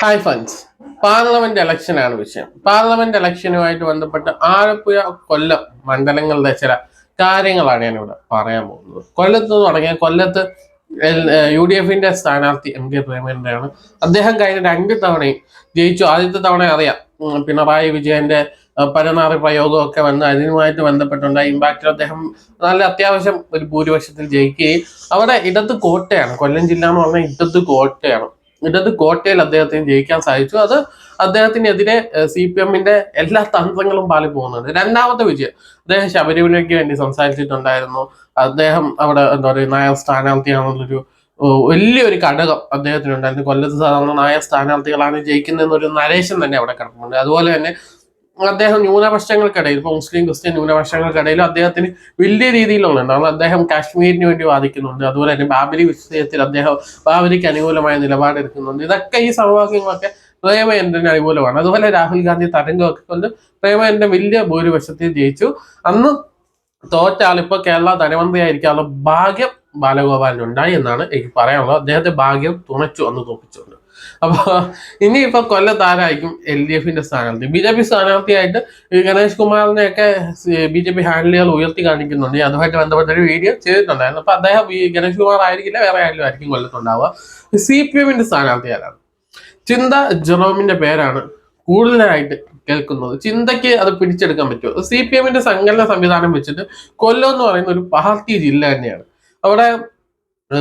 Hi friends, parliament ഇലക്ഷനാണ് വിഷയം. Parliament ഇലക്ഷനുമായിട്ട് ബന്ധപ്പെട്ട് ആലപ്പുഴ, കൊല്ലം മണ്ഡലങ്ങളിലെ ചില കാര്യങ്ങളാണ് ഞാനിവിടെ പറയാൻ പോകുന്നത്. കൊല്ലത്ത് തുടങ്ങിയ കൊല്ലത്ത് UDFന്റെ സ്ഥാനാർത്ഥി MK പ്രേമചന്ദ്രനാണ്. അദ്ദേഹം കഴിഞ്ഞ 2 തവണയും ജയിച്ചു. ആദ്യത്തെ തവണ അറിയാം, പിണറായി വിജയന്റെ പരനാറി പ്രയോഗമൊക്കെ വന്ന് അതിനുമായിട്ട് ബന്ധപ്പെട്ടുണ്ടായ ഇമ്പാക്റ്റിൽ അദ്ദേഹം നല്ല അത്യാവശ്യം ഒരു ഭൂരിപക്ഷത്തിൽ ജയിക്കുകയും അവിടെ ഇടത് കോട്ടയാണ്, കൊല്ലം ജില്ല എന്ന് പറഞ്ഞാൽ ഇടത് കോട്ടയാണ്. ഇടത് കോട്ടയിൽ അദ്ദേഹത്തിന് ജയിക്കാൻ സാധിച്ചു. അത് അദ്ദേഹത്തിനെതിരെ CPMന്റെ എല്ലാ തന്ത്രങ്ങളും പാളി പോകുന്നുണ്ട്. രണ്ടാമത്തെ വിജയം, അദ്ദേഹം ശബരിമലയ്ക്ക് വേണ്ടി സംസാരിച്ചിട്ടുണ്ടായിരുന്നു. അദ്ദേഹം അവിടെ എന്താ പറയുക, നായർ സ്ഥാനാർത്ഥിയാണെന്നുള്ളൊരു വലിയൊരു ഘടകം അദ്ദേഹത്തിനുണ്ടായിരുന്നു. കൊല്ലത്ത് സാധാരണ നായർ സ്ഥാനാർത്ഥികളാണ് ജയിക്കുന്നതെന്നൊരു നരേഷൻ തന്നെ അവിടെ കിടക്കുന്നുണ്ട്. അതുപോലെ തന്നെ അദ്ദേഹം ന്യൂനപക്ഷങ്ങൾക്കിടയിൽ, ഇപ്പൊ മുസ്ലിം ക്രിസ്ത്യൻ ന്യൂനപക്ഷങ്ങൾക്കിടയിലും അദ്ദേഹത്തിന് വലിയ രീതിയിലുള്ളതാണ്. കാരണം അദ്ദേഹം കാശ്മീരിന് വേണ്ടി വാദിക്കുന്നുണ്ട്. അതുപോലെ തന്നെ ബാബരി വിഷയത്തിൽ അദ്ദേഹം ബാബരിക്ക് അനുകൂലമായ നിലപാടെടുക്കുന്നുണ്ട്. ഇതൊക്കെ ഈ സമവാക്യങ്ങളൊക്കെ പ്രേമചന്ദ്രന് അനുകൂലമാണ്. അതുപോലെ രാഹുൽ ഗാന്ധി തരംഗമൊക്കെ കൊണ്ട് പ്രേമചന്ദ്രൻ വലിയ ഭൂരിപക്ഷത്തിൽ ജയിച്ചു. അന്ന് തോറ്റ ആളിപ്പോ കേരള ധനമന്ത്രിയായിരിക്കാനുള്ള ഭാഗ്യം ബാലഗോപാലിനുണ്ടായി എന്നാണ് എനിക്ക് പറയാനുള്ളത്. അദ്ദേഹത്തെ ഭാഗ്യം തുണച്ചു അന്ന് തോപ്പിച്ചുകൊണ്ട്. അപ്പൊ ഇനിയിപ്പോ കൊല്ലത്ത് ആരായിരിക്കും LDFന്റെ സ്ഥാനാർത്ഥി? BJP സ്ഥാനാർത്ഥിയായിട്ട് ഗണേഷ് കുമാറിനെയൊക്കെ BJP ഹാൻഡിലുകൾ ഉയർത്തി കാണിക്കുന്നുണ്ട്. അതുമായിട്ട് ബന്ധപ്പെട്ട ഒരു വീഡിയോ ചെയ്തിട്ടുണ്ടായിരുന്നു. അപ്പൊ അദ്ദേഹം ഗണേഷ് കുമാർ ആയിരിക്കില്ല, വേറെ ആരെങ്കിലും ആയിരിക്കും കൊല്ലത്തുണ്ടാവുക. CPMന്റെ സ്ഥാനാർത്ഥി ആരാണ്? ചിന്ത ജെറോമിന്റെ പേരാണ് കൂടുതലായിട്ട് കേൾക്കുന്നത്. ചിന്തയ്ക്ക് അത് പിടിച്ചെടുക്കാൻ പറ്റുമോ? CPMന്റെ സംഘടന സംവിധാനം വെച്ചിട്ട് കൊല്ലം എന്ന് പറയുന്ന ഒരു പാർട്ടി ജില്ല തന്നെയാണ്. അവിടെ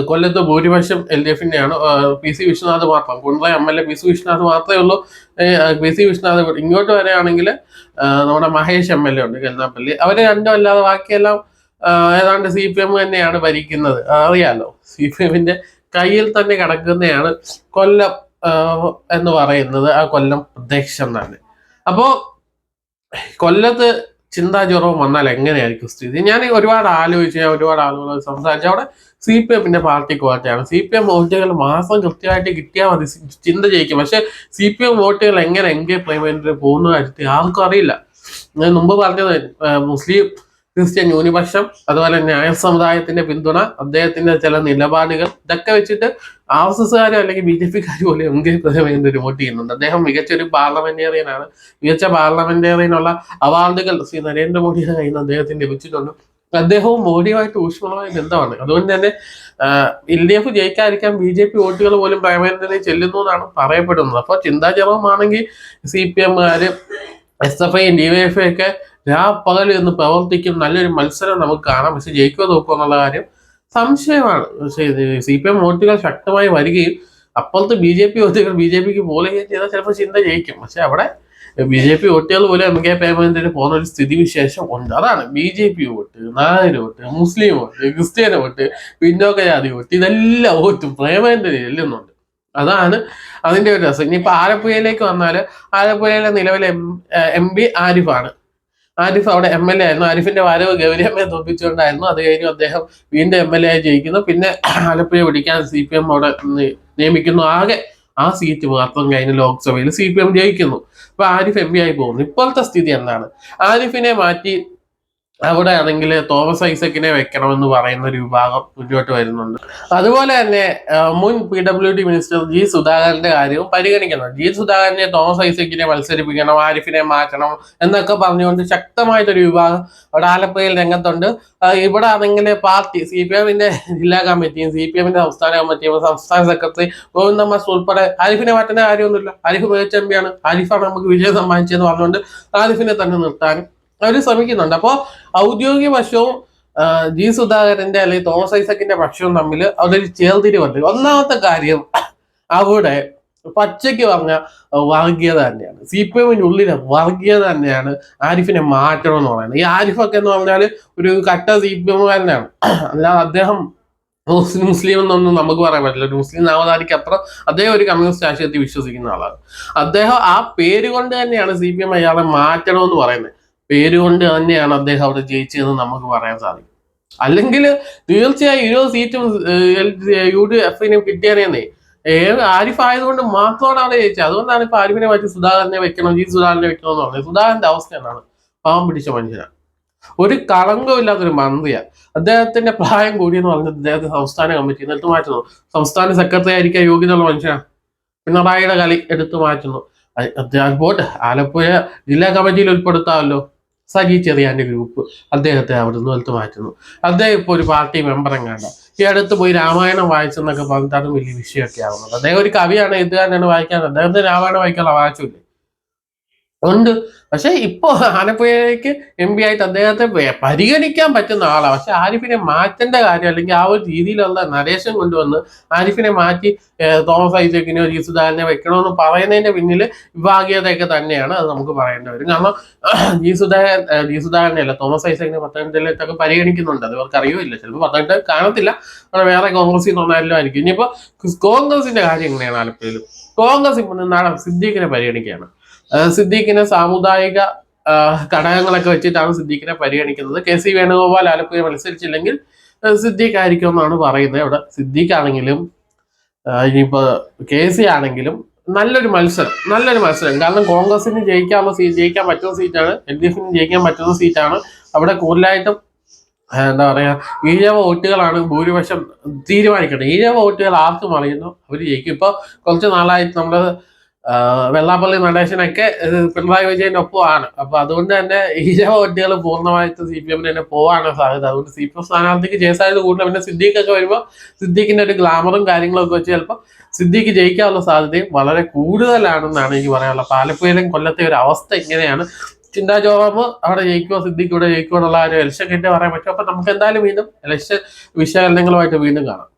കൊല്ലത്ത് ഭൂരിപക്ഷം LDFന്റെയാണ്. PC വിശ്വനാഥ് മാത്രം, കുണ്ടറ MLA PC വിശ്വനാഥ് മാത്രമേ ഉള്ളൂ. PC വിശ്വനാഥ് ഇങ്ങോട്ട് വരികയാണെങ്കിൽ നമ്മുടെ മഹേഷ് MLA ഉണ്ട് കരുനാപ്പള്ളി. അവര് രണ്ടും അല്ലാതെ ബാക്കിയെല്ലാം ഏതാണ്ട് CPM തന്നെയാണ് ഭരിക്കുന്നത്. അറിയാലോ, CPMന്റെ കയ്യിൽ തന്നെ കിടക്കുന്നതാണ് കൊല്ലം എന്ന് പറയുന്നത്, ആ കൊല്ലം പ്രദേശം തന്നെ. അപ്പോ കൊല്ലത്ത് ചിന്താ ജ്വരവും വന്നാൽ എങ്ങനെയായിരിക്കും സ്ഥിതി? ഞാൻ ഒരുപാട് ആലോചിച്ചു, ഞാൻ ഒരുപാട് ആളുകളോട് സംസാരിച്ചു. അവിടെ CPMന്റെ പാർട്ടി കോട്ടയാണ്. CPM വോട്ടുകൾ മാസം കൃത്യമായിട്ട് കിട്ടിയാൽ മതി, ചിന്ത ജയിക്കും. പക്ഷെ CPM വോട്ടുകൾ എങ്ങനെ MK പ്രേമചന്ദ്രൻ പോകുന്ന കാര്യത്തിൽ ആർക്കും അറിയില്ല. ഞാൻ മുമ്പ് പറഞ്ഞത് മുസ്ലിം ക്രിസ്ത്യൻ ന്യൂനപക്ഷം, അതുപോലെ ന്യായ സമുദായത്തിന്റെ പിന്തുണ, അദ്ദേഹത്തിന്റെ ചില നിലപാടുകൾ, ഇതൊക്കെ വെച്ചിട്ട് RSSകാരും അല്ലെങ്കിൽ BJPക്കാരും പോലും MK പ്രേമചന്ദ്രൻ വോട്ട് ചെയ്യുന്നുണ്ട്. അദ്ദേഹം മികച്ചൊരു പാർലമെന്റേറിയനാണ്. മികച്ച പാർലമെന്റേറിയനുള്ള അവാർഡുകൾ ശ്രീ നരേന്ദ്രമോദിയുടെ കയ്യിൽ നിന്ന് അദ്ദേഹത്തിന് ലഭിച്ചിട്ടുണ്ട്. അദ്ദേഹവും മോഡിയുമായിട്ട് ഊഷ്മളമായ ബന്ധമാണ്. അതുകൊണ്ട് തന്നെ LDF ജയിക്കാതിരിക്കാൻ BJP വോട്ടുകൾ പോലും പ്രേമചന്ദ്രനെ ചെല്ലുന്നു എന്നാണ് പറയപ്പെടുന്നത്. അപ്പൊ ചിന്താ ജപമാണെങ്കിൽ CPMകാര്, SFI, DYFI ഒക്കെ പകൽ എന്ന് പ്രവർത്തിക്കും. നല്ലൊരു മത്സരം നമുക്ക് കാണാം. പക്ഷെ ജയിക്കുമോ നോക്കുക എന്നുള്ള കാര്യം സംശയമാണ്. പക്ഷേ CPM വോട്ടുകൾ ശക്തമായി വരികയും അപ്പുറത്ത് BJP വോട്ടുകൾ BJPക്ക് പോവുകയും ചെയ്താൽ ചിലപ്പോൾ ചിന്ത ജയിക്കും. പക്ഷെ അവിടെ BJP വോട്ടുകൾ പോലെ MK പ്രേമചന്ദ്രന് പോകുന്ന ഒരു സ്ഥിതിവിശേഷം ഉണ്ട്. അതാണ് BJP വോട്ട്, നായർ വോട്ട്, മുസ്ലിം വോട്ട്, ക്രിസ്ത്യൻ വോട്ട്, പിന്നോക്ക ജാതി വോട്ട്, ഇതെല്ലാം വോട്ടും പ്രേമചന്ദ്രന് ചെല്ലുന്നുണ്ട്. അതാണ് അതിന്റെ ഒരു രസം. ഇനിയിപ്പോ ആലപ്പുഴയിലേക്ക് വന്നാല്, ആലപ്പുഴയിലെ നിലവിലെ MP ആരിഫാണ്. ആരിഫ് അവിടെ MLA ആയിരുന്നു. ആരിഫിന്റെ വരവ് ഗൗരിയമ്മയെ തോൽപ്പിച്ചുകൊണ്ടായിരുന്നു. അത് കഴിഞ്ഞു അദ്ദേഹം വീണ്ടും MLA ആയി ജയിക്കുന്നു. പിന്നെ ആലപ്പുഴ പിടിക്കാൻ CPM അവിടെ നിയമിക്കുന്നു. ആകെ ആ സീറ്റ് മാത്രം കഴിഞ്ഞ ലോക്സഭയിൽ CPM ജയിക്കുന്നു. അപ്പൊ ആരിഫ് MP ആയി പോകുന്നു. ഇപ്പോഴത്തെ സ്ഥിതി എന്താണ്? ആരിഫിനെ മാറ്റി അവിടെ ആണെങ്കിൽ തോമസ് ഐസക്കിനെ വെക്കണമെന്ന് പറയുന്ന ഒരു വിഭാഗം മുന്നോട്ട് വരുന്നുണ്ട്. അതുപോലെ തന്നെ മുൻ PWD മിനിസ്റ്റർ G സുധാകരന്റെ കാര്യവും പരിഗണിക്കണം. G സുധാകരനെ തോമസ് ഐസക്കിനെ മത്സരിപ്പിക്കണം, ആരിഫിനെ മാറ്റണം എന്നൊക്കെ പറഞ്ഞുകൊണ്ട് ശക്തമായിട്ടൊരു വിഭാഗം അവിടെ ആലപ്പുഴയിൽ രംഗത്തുണ്ട്. ഇവിടെ ആണെങ്കിൽ പാർട്ടി CPMന്റെ ജില്ലാ കമ്മിറ്റിയും CPMന്റെ സംസ്ഥാന കമ്മിറ്റിയും സംസ്ഥാന സെക്രട്ടറി ഗോവിന്ദ മാസ്റ്റർ ഉൾപ്പെടെ ആരിഫിനെ മാറ്റുന്ന കാര്യമൊന്നുമില്ല. ആരിഫ് മികച്ച MP ആണ്, ആരിഫാണ് നമുക്ക് വിജയം സമ്മാനിച്ചതെന്ന് പറഞ്ഞുകൊണ്ട് ആരിഫിനെ തന്നെ നിർത്താനും അവർ ശ്രമിക്കുന്നുണ്ട്. അപ്പോൾ ഔദ്യോഗിക പക്ഷവും G സുധാകരന്റെ അല്ലെങ്കിൽ തോമസ് ഐസക്കിന്റെ പക്ഷവും തമ്മിൽ അതൊരു ചേർതിരിവുണ്ട്. ഒന്നാമത്തെ കാര്യം, അവിടെ പച്ചയ്ക്ക് പറഞ്ഞ വർഗീയത തന്നെയാണ്. CPMനുള്ളിലെ വർഗീയത തന്നെയാണ് ആരിഫിനെ മാറ്റണം എന്ന് പറയുന്നത്. ഈ ആരിഫൊക്കെ എന്ന് പറഞ്ഞാൽ ഒരു കട്ട CPMകാരനാണ്. അല്ലാതെ അദ്ദേഹം മുസ്ലിം എന്നൊന്നും നമുക്ക് പറയാൻ പറ്റില്ല. ഒരു മുസ്ലിം നാമധാരിക്ക് അത്ര അദ്ദേഹം ഒരു കമ്മ്യൂണിസ്റ്റ് ആശയത്തിൽ വിശ്വസിക്കുന്ന ആളാണ്. അദ്ദേഹം ആ പേര് കൊണ്ട് തന്നെയാണ് CPM അയാളെ മാറ്റണമെന്ന് പറയുന്നത്. പേരുകൊണ്ട് തന്നെയാണ് അദ്ദേഹം അവിടെ ജയിച്ചതെന്ന് നമുക്ക് പറയാൻ സാധിക്കും. അല്ലെങ്കിൽ തീർച്ചയായും 20 സീറ്റും UDFന് കിട്ടിയാനേ. ആരിഫ് ആയതുകൊണ്ട് മാത്രമാണ് അവിടെ ജയിച്ചത്. അതുകൊണ്ടാണ് ഇപ്പൊ ആരിഫിനെ മാറ്റി സുധാകരനെ വെക്കണം, G സുധാകരനെ വെക്കണം എന്ന് പറഞ്ഞത്. സുധാകരന്റെ അവസ്ഥ എന്താണ്? പാവം പിടിച്ച മനുഷ്യനാണ്, ഒരു കളങ്കമില്ലാത്തൊരു മന്ത്രിയാണ്. അദ്ദേഹത്തിന്റെ പ്രായം കൂടിയെന്ന് പറഞ്ഞത് അദ്ദേഹത്തെ സംസ്ഥാന കമ്മിറ്റി എന്നിട്ട് മാറ്റുന്നു. സംസ്ഥാന സെക്രട്ടറി ആയിരിക്കാൻ യോഗ്യതയുള്ള മനുഷ്യനാണ്. പിണറായിയുടെ കളി എടുത്തു മാറ്റുന്നു. പോട്ടെ, ആലപ്പുഴ ജില്ലാ കമ്മിറ്റിയിൽ ഉൾപ്പെടുത്താമല്ലോ. സജി ചെറിയാന്റെ ഗ്രൂപ്പ് അദ്ദേഹത്തെ അവിടുന്ന് എടുത്തു മാറ്റുന്നു. അദ്ദേഹം ഇപ്പോൾ ഒരു പാർട്ടി മെമ്പർ എങ്ങാണ്ട. ഈ അടുത്ത് പോയി രാമായണം വായിച്ചെന്നൊക്കെ പറഞ്ഞിട്ടാണ് വലിയ വിഷയമൊക്കെ ആവുന്നത്. അദ്ദേഹം ഒരു കവിയാണ്, എഴുത്തുകാരനാണ്, വായിക്കാൻ അദ്ദേഹത്തിന് രാമായണം വായിക്കാനുള്ള അവകാശമില്ല ഉണ്ട്. പക്ഷെ ഇപ്പോ ആലപ്പുഴയ്ക്ക് എം പി ആയിട്ട് അദ്ദേഹത്തെ പരിഗണിക്കാൻ പറ്റുന്ന ആളാണ്. പക്ഷെ ആരിഫിനെ മാറ്റേണ്ട കാര്യം, അല്ലെങ്കിൽ ആ ഒരു രീതിയിലുള്ള നരേഷൻ കൊണ്ടുവന്ന് ആരിഫിനെ മാറ്റി തോമസ് ഐസക്കിനെയോ ജി സുധാകരനെ വെക്കണമെന്ന് പറയുന്നതിന്റെ പിന്നിൽ വിഭാഗീയതയൊക്കെ തന്നെയാണ്. അത് നമുക്ക് പറയേണ്ടി വരും. കാരണം ജി സുധാകരനെയല്ല, തോമസ് ഐസക്കിനെ പത്തനംതിട്ടയിലൊക്കെ പരിഗണിക്കുന്നുണ്ട്. അത് അവർക്ക് അറിയില്ല, ചിലപ്പോൾ പത്തനംതിട്ട കാണത്തില്ല, വേറെ കോൺഗ്രസിൽ നിന്നാലും ആയിരിക്കും. ഇനിയിപ്പോ കോൺഗ്രസിന്റെ കാര്യം എങ്ങനെയാണ് ആലപ്പുഴയിൽ? കോൺഗ്രസ് ഇപ്പൊ നാളെ സിദ്ദീഖിനെ പരിഗണിക്കുകയാണ്. സിദ്ദീഖിനെ സാമുദായിക ഘടകങ്ങളൊക്കെ വെച്ചിട്ടാണ് സിദ്ദീഖിനെ പരിഗണിക്കുന്നത്. KC വേണുഗോപാൽ ആലപ്പുഴ മത്സരിച്ചില്ലെങ്കിൽ സിദ്ദീഖ് ആയിരിക്കും എന്നാണ് പറയുന്നത്. അവിടെ സിദ്ദീഖ് ആണെങ്കിലും ഇനിയിപ്പോ KC ആണെങ്കിലും നല്ലൊരു മത്സരം. കാരണം കോൺഗ്രസിന് ജയിക്കാൻ പറ്റുന്ന സീറ്റാണ്, LDFിന് ജയിക്കാൻ പറ്റുന്ന സീറ്റാണ്. അവിടെ കൂടുതലായിട്ടും എന്താ പറയാ, ഈഴവ വോട്ടുകളാണ് ഭൂരിപക്ഷം തീരുമാനിക്കുന്നത്. ഈഴവ വോട്ടുകൾ ആർക്കും അറിയുന്നു, അവര് ജയിക്കും. ഇപ്പൊ കുറച്ച് നാളായിട്ട് നമ്മള് വെള്ളാപ്പള്ളി നടേശനൊക്കെ പിണറായി വിജയന്റെ ഒപ്പമാണ്. അപ്പൊ അതുകൊണ്ട് തന്നെ ഈഴവ വോട്ടുകൾ പൂർണ്ണമായിട്ട് CPM തന്നെ പോകാനാണ് സാധ്യത. അതുകൊണ്ട് CPM സ്ഥാനാർത്ഥിക്ക് ജയസാധ്യത കൂടുതൽ. പിന്നെ സിദ്ദീഖൊക്കെ വരുമ്പോൾ സിദ്ദീഖിന്റെ ഒരു ഗ്ലാമറും കാര്യങ്ങളൊക്കെ വെച്ച് ചിലപ്പോൾ സിദ്ദീഖ് ജയിക്കാനുള്ള സാധ്യതയും വളരെ കൂടുതലാണെന്നാണ് എനിക്ക് പറയാനുള്ളത്. അപ്പൊ ആലപ്പുഴയിലും കൊല്ലത്തെ ഒരു അവസ്ഥ ഇങ്ങനെയാണ്. ചിന്താ ജോബ് അവിടെ ജയിക്കുമോ, സിദ്ദീഖ് ഇവിടെ ജയിക്കുമോ എന്നുള്ള ഒരു ഇലക്ഷൻ കഴിഞ്ഞ് പറയാൻ പറ്റും. അപ്പൊ നമുക്ക് എന്തായാലും വീണ്ടും ഇലക്ഷൻ വിശകലനങ്ങളുമായിട്ട് വീണ്ടും കാണാം.